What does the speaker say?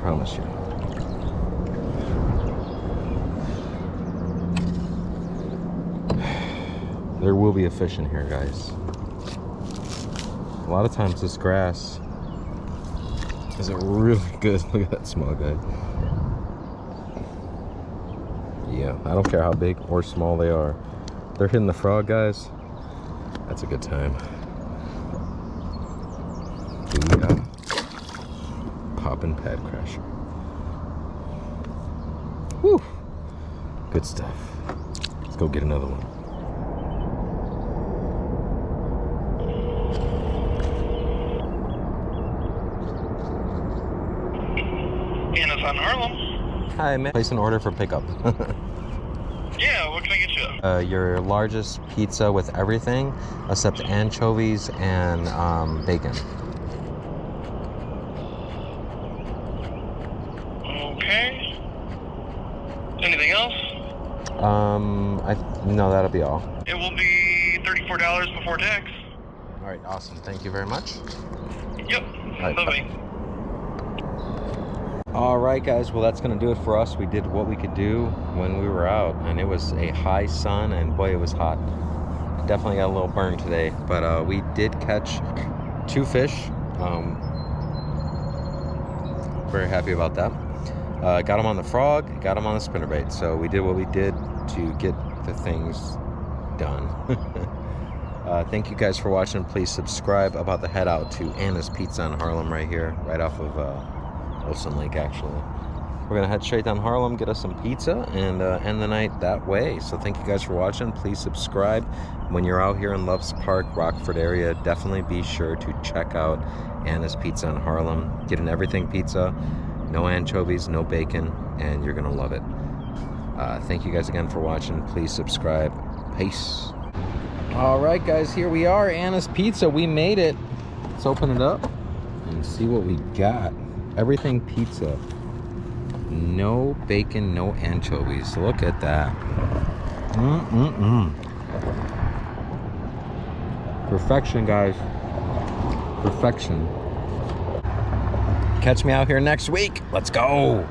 promise you. There will be a fish in here, guys. A lot of times this grass is really good. Look at that small guy. Yeah, I don't care how big or small they are. They're hitting the frog, guys. That's a good time. Booyah. Poppin' pad crasher. Whew. Good stuff. Let's go get another one. On Harlem. Hi, man. Place an order for pickup. Yeah, what can I get you? Your largest pizza with everything except anchovies and bacon. Okay. Anything else? No, that'll be all. It will be $34 before tax. All right, awesome. Thank you very much. Yep. All right, Bye-bye. All right, guys, well, that's gonna do it for us. We did what we could do when we were out, and it was a high sun, and boy, it was hot. Definitely got a little burn today, but we did catch 2 fish. Very happy about that. Got them on the frog, got them on the spinnerbait, so we did what we did to get the things done. Thank you guys for watching. Please subscribe. About to head out to Anna's Pizza in Harlem right here, right off of Olsen Lake, actually. We're gonna head straight down Harlem, get us some pizza, and end the night that way. So thank you guys for watching. Please subscribe. When you're out here in Loves Park, Rockford area, definitely be sure to check out Anna's Pizza in Harlem. Get an everything pizza, no anchovies, no bacon, and you're gonna love it. Thank you guys again for watching. Please subscribe. Peace. All right, guys, here we are, Anna's Pizza. We made it. Let's open it up and see what we got. Everything pizza. No bacon, no anchovies. Look at that. Perfection, guys. Perfection. Catch me out here next week. Let's go.